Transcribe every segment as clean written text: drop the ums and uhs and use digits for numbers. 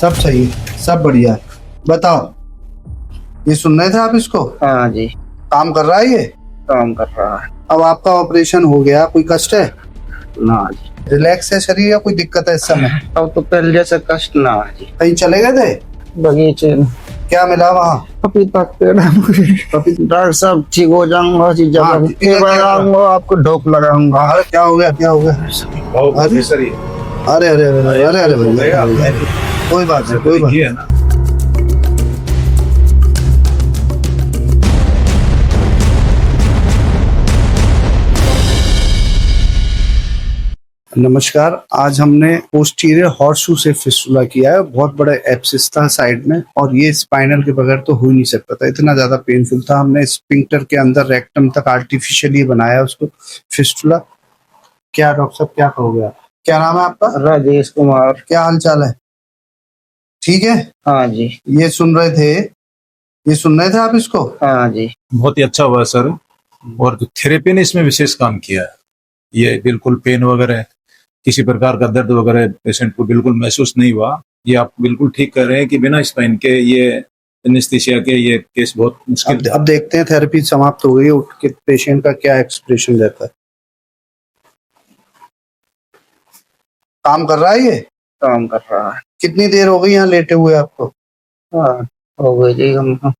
सब सही है, सब बढ़िया है। बताओ, ये सुन रहे थे आप इसको? हाँ जी, काम कर रहा है ये? काम कर रहा है। अब आपका ऑपरेशन हो गया, कोई कष्ट है? ना जी, रिलैक्स है शरीर या कोई दिक्कत है इस समय? अब तो पहले जैसे कष्ट ना है जी। कहीं चले गए थे? बगीचे में क्या मिला वहाँ? पपीता के पेड़ है मुझे। डॉक्टर साहब ठीक हो जाऊंगा जी, हाँ, जब लगाऊंगा आपको ढोक लगाऊंगा। अरे क्या हो गया, क्या हो गया? अरे अरे अरे अरे अरे भैया, कोई बात नहीं, कोई बात नहीं। नमस्कार। आज हमने पोस्टीरियर हॉर्सशू से फिस्टुला किया है। बहुत बड़ा एब्सिस था साइड में और ये स्पाइनल के बगैर तो हो ही नहीं सकता था, इतना ज्यादा पेनफुल था। हमने स्पिंक्टर के अंदर रेक्टम तक आर्टिफिशियली बनाया उसको फिस्टुला। क्या डॉक्टर साहब, क्या कहोगे आप? क्या नाम है आपका? राजेश कुमार। क्या हाल चाल है? ठीक है। हाँ जी, ये सुन रहे थे आप इसको? हाँ जी। बहुत ही अच्छा हुआ सर। और थेरेपी ने इसमें विशेष काम किया है। ये बिल्कुल पेन वगैरह, किसी प्रकार का दर्द वगैरह पेशेंट को बिल्कुल महसूस नहीं हुआ। ये आप बिल्कुल ठीक कर रहे हैं कि बिना स्पाइन के ये एनेस्थीसिया के ये केस बहुत मुश्किल। अब देखते हैं, थेरेपी समाप्त हो गई, उठ के पेशेंट का क्या एक्सप्रेशन रहता है। काम कर रहा है ये? काम कर रहा है। कितनी देर हो गई यहाँ लेटे हुए आपको? हाँ, हो गई जी हम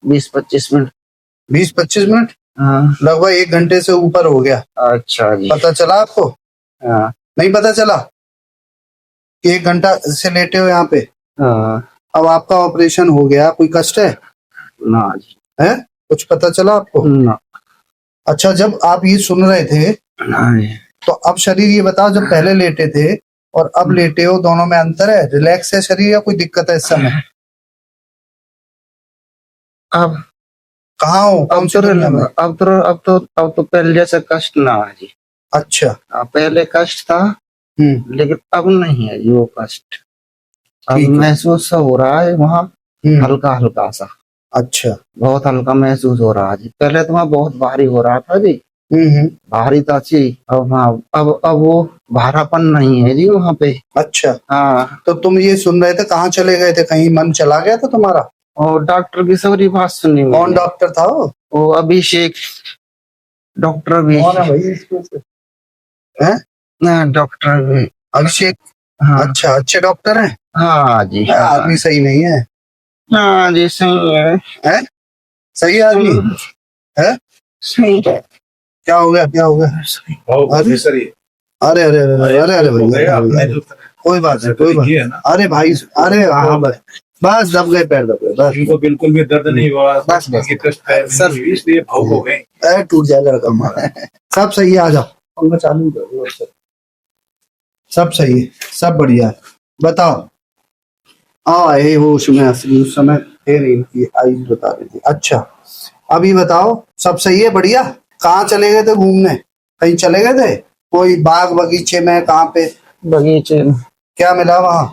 20-25 मिनट। 20-25 मिनट? हाँ। लगभग 1 घंटे से ऊपर हो गया। अच्छा जी। पता चला आपको? हाँ नहीं पता चला कि 1 घंटा से लेटे हो यहाँ पे? हाँ। अब आपका ऑपरेशन हो गया, कोई कष्ट है? ना जी, है? कुछ पता चला आपको? ना। अच्छा, जब आप ये सुन रहे थे ना जी। तो अब शरीर ये बताओ, जब पहले लेटे थे और अब लेटे हो, दोनों में अंतर है? रिलैक्स है शरीर या कोई दिक्कत है इस समय? अब कहाँ हो, कौन सी दुनिया में? अब तो पहले जैसे कष्ट ना है जी। अच्छा। पहले कष्ट था, लेकिन अब नहीं है जी वो कष्ट। अब ठीक है। महसूस सा हो रहा है वहाँ, हल्का हल्का सा। अच्छा। बहुत हल्का महसूस हो रहा है जी। पहले तो वहाँ बहुत भारी हो रहा था जी। भारी था जी। अब हाँ, अब वो भारापन नहीं है जी वहाँ पे। अच्छा। हाँ। तो तुम ये सुन रहे थे, कहाँ चले गए थे? कहीं मन चला गया था तुम्हारा? और डॉक्टर की सारी बात सुनी मैंने। कौन डॉक्टर था वो? अभिषेक डॉक्टर भी। कौन है भाई इसमें से? हैं? हाँ, डॉक्टर भी। अभिषेक? हाँ। अच्छा, अच्छे डॉक्टर हैं? हाँ जी। आदमी सही नहीं है? हाँ जी, सही है। हैं? सही आदमी है? सही है। क्या हो गया, क्या हो गया? अरे अरे अरे अरे अरे भैया, कोई बात नहीं, कोई बात नहीं। अरे भाई, अरे हाँ भाई, बस दब गए, पैर दब गए, बस। इनको बिल्कुल भी दर्द नहीं हुआ, बस बस सर इसलिए भावुक हो गए। पैर टूट जाएगा लड़का हमारा। सब सही है, आ जाओ, पंखा चालू कर दो। सब सही है, सब बढ़िया है। बताओ। आए होश में, असली उस समय थे नहीं, इनकी आईज बता रही थी। अच्छा, अभी बताओ, सब सही है, बढ़िया। कहाँ चले गए थे घूमने? कहीं चले गए थे? कोई बाग बगीचे में? कहाँ पे? बगीचे में। क्या मिला वहाँ?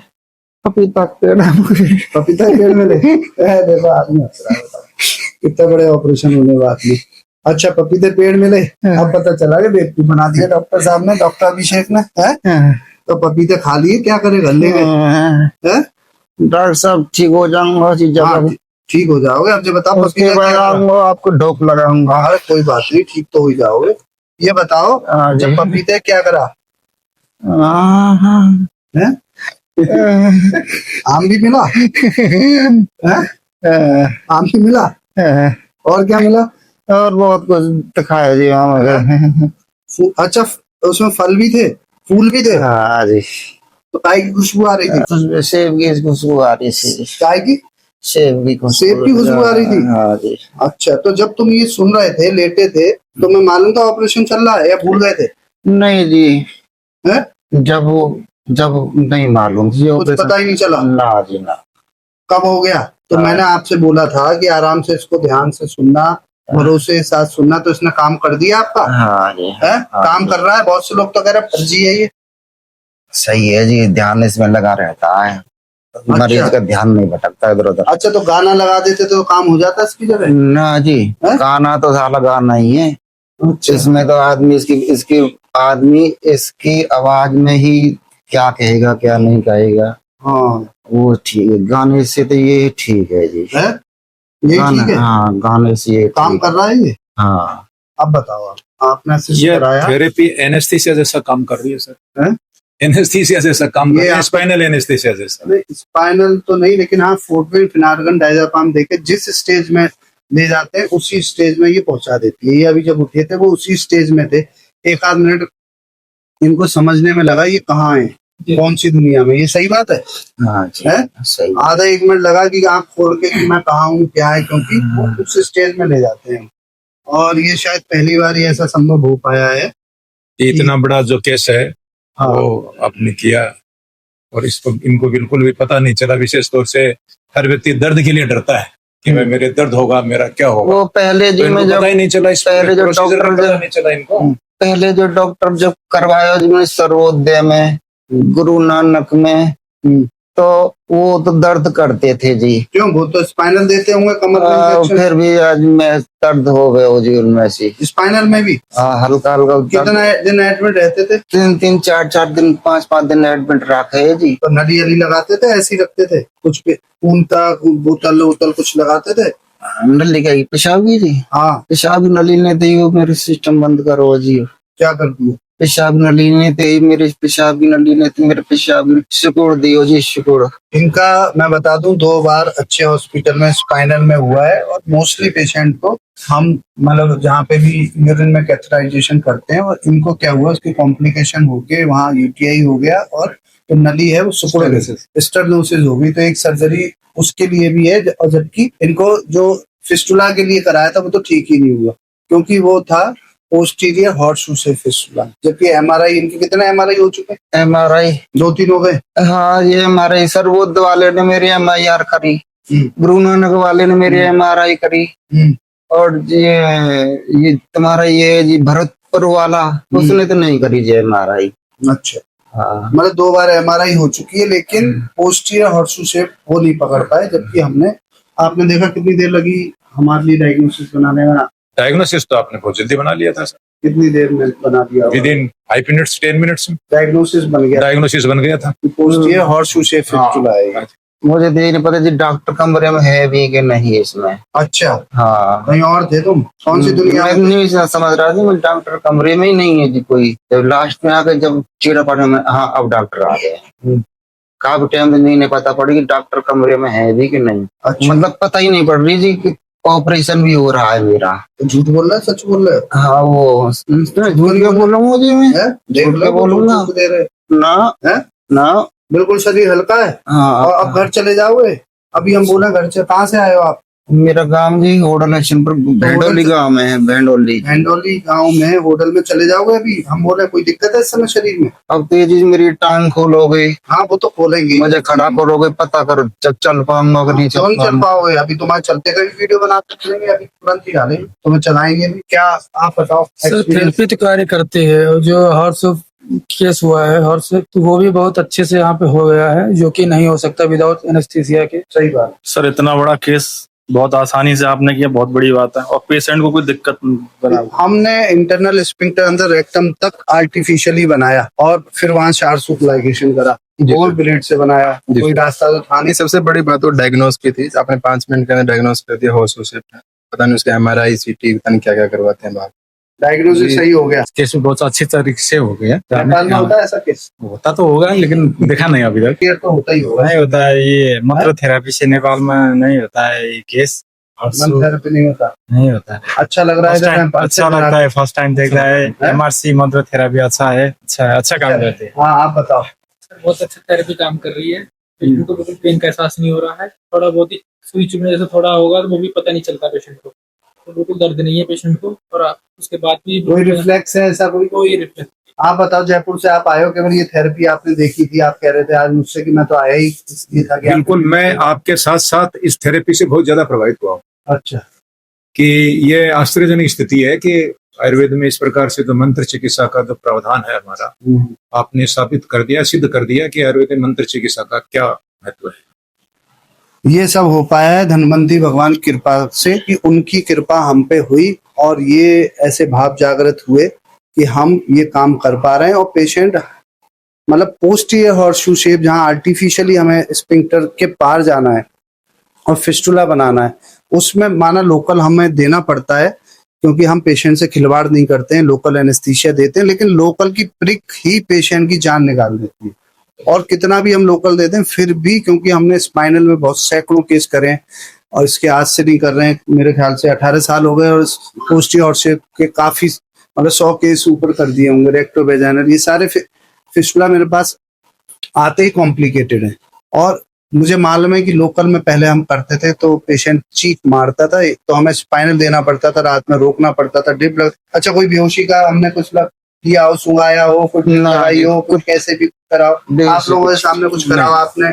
पपीता के पेड़ है मुझे। पपीता के पेड़ मिले? देखो आदमी हंस रहा है, बताओ कितना बड़े ऑपरेशन होने बाद में। अच्छा, पपीते पेड़ मिले। अब पता चला कि बेवकूफ बना दिया डॉक्टर साहब ने, डॉक्टर अभिषेक ने। है तो पपीते खा लिए, क्या करे, घर ले गए? डॉक्टर साहब ठीक हो जाऊंगा जी, जब ठीक हो जाओगे। अब जो बताओ, उसके बाद आपको ढोक लगाऊंगा। अरे कोई बात नहीं, ठीक तो हो जाओगे। ये बताओ, जब पपीते क्या करा? है? आम भी मिला? आम भी मिला? और क्या मिला? और बहुत कुछ दिखाया जी हमें। अच्छा, उसमें फल भी थे, फूल भी थे? हाँ जी। तो काय की खुशबू आ रही थी? सेब की खुशबू आ रही थी। काय की? सेब की खुशबू आ रही थी? हाँ जी। अच्छा, तो जब तुम ये सुन रहे थे, लेटे थे, तो मैं मालूम था ऑपरेशन चल रहा है या भूल गए थे? नहीं जी। है? जब नहीं मालूम थी, कुछ पता ही नहीं चला? ना जी ना। कब हो गया? तो मैंने आपसे बोला था कि आराम से इसको ध्यान से सुनना, भरोसे के साथ सुनना। तो इसने काम कर दिया आपका? हाँ जी। है? काम कर रहा है? बहुत से लोग तो कह रहे फर्जी है ये। सही है जी, ध्यान इसमें लगा रहता है। मरीज का ध्यान नहीं भटकता इधर उधर। अच्छा, तो गाना लगा देते तो काम हो जाता इसकी जगह? ना जी, गाना तो साला गाना ही है। अच्छा। इसमें तो आदमी इसकी आवाज में ही क्या कहेगा क्या नहीं कहेगा। हाँ वो ठीक है, गाने से तो ये ठीक है जी। है ये गाना, ठीक है, हाँ गाने से ये काम ठीक कर रहा है ये। है। हाँ अब बताओ आप, आपने असिस्ट ये कराया थेरेपी एनेस्थीसिया जैसा काम कर रही है सर। है? एनेस्थीसिया जैसा काम कर ये रही है, आप- स्पाइनल एनेस्थीसिया जैसा। नहीं स्पाइनल तो नहीं, लेकिन हाँ फोर्टविन फिनार्गन डायज़ेपाम देके जिस स्टेज में ले जाते हैं उसी स्टेज में ये पहुंचा देती है। ये अभी जब उठे थे वो उसी स्टेज में थे। एक आध मिनट इनको समझने में लगा ये कहाँ है, कौन सी दुनिया में। ये सही बात है, हाँ जी है? सही। आधा एक मिनट लगा कि आंख खोल के कि मैं कहाँ हूँ क्या है, क्योंकि वो उस स्टेज में ले जाते हैं। और ये शायद पहली बार ही ऐसा संभव हो पाया है। ये इतना बड़ा जो केस है हाँ वो आपने किया, और इसको इनको बिल्कुल भी पता नहीं चला। विशेष तौर से हर व्यक्ति दर्द के लिए डरता है कि मैं मेरे दर्द होगा, मेरा क्या होगा। वो पहले तो जी इनको मैं जब पता ही नहीं चला, इस पहले जो प्रोसीजर में डॉक्टर पता जब नहीं चला इनको। पहले जो डॉक्टर जब करवाया जी मैंने सर्वोदय में, गुरु नानक में, तो वो तो दर्द करते थे जी। क्यों, वो तो स्पाइनल देते होंगे कमर में इंजेक्शन। फिर भी आज मैं दर्द हो गए हो जी उनमें से। स्पाइनल में भी हल्का हल्का कितना दिन एडमिट रहते थे? 3-3 4-4 दिन 5-5 दिन एडमिट रखे है जी। तो नली अली लगाते थे, ऐसे ही रखते थे? कुछ पे खून था, बोतल वोतल कुछ लगाते थे? नली का पेशाबी जी, हाँ पेशाबी नली ने दी वो मेरे सिस्टम बंद करो जी। क्या कर दिया? पेशाब नली ने दी मेरे, पेशाबी नली ने तो मेरे पेशाब सिकुड़ दियो जी, सिकुड़। इनका मैं बता दूं 2 बार अच्छे हॉस्पिटल में स्पाइनल में हुआ है। और मोस्टली पेशेंट को हम मतलब जहाँ पे भी यूरिन में कैथेटराइजेशन करते हैं, और इनको क्या हुआ, उसकी कॉम्प्लिकेशन होके वहाँ यूटीआई हो गया और जो नली है वो सिकुड़ गई, स्टेनोसिस हो गई। तो एक सर्जरी उसके लिए भी है। और जबकि इनको जो फिस्टुला के लिए कराया था वो तो ठीक ही नहीं हुआ, क्योंकि वो था पोस्टीरियर हॉर्सशू से फिस्टुला। जबकि एमआरआई इनके कितने एमआरआई हो चुके हैं? एमआरआई 2-3 हो गए। हाँ ये एमआरआई सर्वोदय वाले ने मेरी एमआईआर करी, गुरु नानक वाले ने मेरी एमआरआई करी, और ये तुम्हारा ये जी भरतपुर वाला उसने तो नहीं करी जी एमआरआई। अच्छा, हाँ मतलब 2 बार एमआरआई हो चुकी है, लेकिन पोस्टीरियर हॉर्सशू शेप वो नहीं पकड़ पाए। जबकि हमने, आपने देखा कितनी देर लगी हमारे लिए डायग्नोसिस बनाने में? डायग्नोसिस तो आपने बहुत जल्दी बना लिया था सर, कितनी देर में बना दिया? विद इन 5 मिनट्स 10 मिनट्स में डायग्नोसिस बन गया, डायग्नोसिस बन गया था। पोस्टीरियर हॉर्सशू शेप फिस्टुला है। मुझे तो ये नहीं पता जी डॉक्टर कमरे में है भी कि नहीं इसमें। अच्छा, हाँ कहीं और थे तुम? कौन सी दुनिया मैं में? नहीं समझ रहा था, मैं डॉक्टर कमरे में ही नहीं है जी कोई। जब लास्ट में आके जब चीड़ा पड़ने में, हाँ अब डॉक्टर आ गए। काफी टाइम से नहीं पता पड़ी कि डॉक्टर कमरे में है भी कि नहीं। अच्छा, मतलब पता ही नहीं पड़ रही जी कि ऑपरेशन भी हो रहा है मेरा। तो झूठ बोल रहा है सच बोल रहे हो? हाँ वो झूठ क्यों बोलूंगा जी मैं? हैं? देख झूठ लो, बोलूंगा झूठ दे रहे ना हैं? ना। बिल्कुल शरीर हल्का है। हाँ और अब घर चले जाओगे? अभी हम बोले घर से, कहाँ से आए हो आप? मेरा गांव जी होडल पर भेंडोली गांव में है, भेंडोली। भेंडोली गांव में होटल में चले जाओगे अभी? हम बोले कोई दिक्कत है इस समय शरीर में? अब तो ये चीज मेरी टांग खोलोगे, हाँ वो तो खोलेंगे, मुझे खड़ा करोगे, पता करो चल पाऊंगा कि नहीं क्यों नहीं चल चल पाऊंगा। पाओगे? अभी तुम्हारे चलते का भी वीडियो बना के चलेंगे, अभी तुरंत ही डालेंगे, तुम्हें चलाएंगे भी। क्या आप बताओ सर experience? थेरेपी तो कार्य करते हैं, और जो हॉर्स केस हुआ है हॉर्स, तो वो भी बहुत अच्छे से यहाँ पे हो गया है, जो कि नहीं हो सकता विदाउट एनेस्थीसिया के। सही बात। सर इतना बड़ा केस बहुत आसानी से आपने किया, बहुत बड़ी बात है, और पेशेंट को कोई दिक्कत नहीं बना। हमने इंटरनल स्पिंक्टर अंदर रेक्टम तक आर्टिफिशियली बनाया, और फिर वहाँ 4 सूप लाइगेशन करा, गोल ब्लेड से बनाया। कोई रास्ता तो था नहीं। ये सबसे बड़ी बात वो डायग्नोस की थी। आपने 5 मिनट के अंदर डायग्नोस कर दिया हॉर्सशू शेप में। पता नहीं उसके एमआरआई सीटी पता नहीं क्या क्या करवाते हैं बाहर। डायग्नोसिस सही हो गया। केस बहुत अच्छी तरीके से हो गया। नेपाल में होता है ऐसा केस? होता तो होगा लेकिन देखा नहीं अभी तक। केयर तो होता ही होगा। नहीं होता है ये मात्र थेरेपी से, नेपाल में नहीं होता है ये केस, और मन थेरेपी नहीं होता। नहीं होता है। अच्छा लग रहा है जब हम अच्छा लगता है, फर्स्ट टाइम देख रहा है। एमआरसी मंत्र थेरेपी अच्छा है, अच्छा काम करते हैं। हाँ आप बताओ। बहुत अच्छा थेरेपी काम कर रही है। पेशेंट को बिल्कुल पेन का एहसास नहीं हो रहा है। थोड़ा बहुत ही सुई चुभने जैसे थोड़ा होगा तो वो भी पता नहीं चलता पेशेंट को, तो बिल्कुल दर्द नहीं है पेशेंट को। और उसके बाद भी कोई रिफ्लेक्स है ऐसा? कोई रिफ्लेक्स। आप बताओ, जयपुर से आप आए हो, केवल ये थेरेपी आपने देखी थी, आप कह रहे थे आज मुझसे कि मैं तो आया ही इसलिए था कि बिल्कुल, मैं आपके साथ साथ इस थेरेपी से बहुत ज्यादा प्रभावित हुआ हूँ। अच्छा, कि ये आश्चर्यजनक स्थिति है कि आयुर्वेद में इस प्रकार से तो मंत्र चिकित्सा का जो प्रावधान है हमारा, आपने साबित कर दिया, सिद्ध कर दिया कि आयुर्वेद में मंत्र चिकित्सा का क्या महत्व है। ये सब हो पाया है धनवंती भगवान की कृपा से, कि उनकी कृपा हम पे हुई, और ये ऐसे भाव जागृत हुए कि हम ये काम कर पा रहे हैं। और पेशेंट मतलब पोस्टीरियर हॉर्सशू शेप, जहाँ आर्टिफिशियली हमें स्पिंक्टर के पार जाना है और फिस्टुला बनाना है, उसमें माना लोकल हमें देना पड़ता है, क्योंकि हम पेशेंट से खिलवाड़ नहीं करते हैं, लोकल एनेस्थीसिया देते हैं, लेकिन लोकल की प्रिक ही पेशेंट की जान निकाल देती है। और कितना भी हम लोकल देते हैं फिर भी, क्योंकि हमने स्पाइनल में बहुत सैकड़ों केस करे हैं और इसके आज से नहीं कर रहे हैं, मेरे ख्याल से 18 साल हो गए, और पोस्टीरियर हॉर्सशू के काफी मतलब 100 केस ऊपर कर दिए होंगे। रेक्टो वेजाइनल, ये सारे फिस्टुला मेरे पास आते ही कॉम्प्लिकेटेड है। और मुझे मालूम है कि लोकल में पहले हम करते थे तो पेशेंट चीख मारता था, तो हमें स्पाइनल देना पड़ता था, रात में रोकना पड़ता था, ड्रिप लग। अच्छा, कोई बेहोशी का हमने कुछ किया हो, सुंघाया हो, कुछ कराई हो, कुछ कैसे भी कराओ, आप लोगों के सामने कुछ कराओ आपने?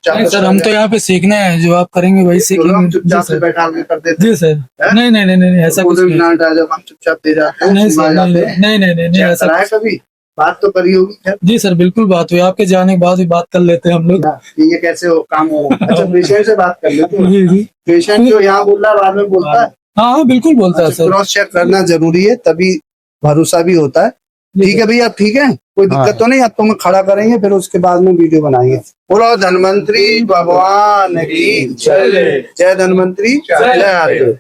नहीं सर, हम तो यहाँ पे सीखना है, जो आप करेंगे वही सीखेंगे। चुपचाप से बैठा के कर देते जी सर। नहीं नहीं नहीं नहीं, ऐसा कुछ नहीं। हम चुपचाप दे जाते हैं, नहीं सुना सर, जाते नहीं हैं। नहीं नहीं नहीं, ऐसा कराया कभी? बात तो करी होगी। जी सर, बिल्कुल बात हुई, आपके जाने के बाद भी बात कर लेते हैं हम लोग। ये कैसे हो काम हो रहा है? अच्छा, पेशेंट से बात कर लेते हैं। जी जी, पेशेंट जो यहाँ बोल रहा है बाद में बोलता है। हाँ हाँ बिल्कुल बोलता है सर। क्रॉस चेक करना जरूरी है, तभी भरोसा भी होता है। ठीक है भैया, ठीक है, कोई दिक्कत तो नहीं। अब तुम्हें खड़ा करेंगे, फिर उसके बाद में वीडियो बनाएंगे। बोलो धन्वंतरी भगवान की जय। जय धन्वंतरी, जय आदित्य।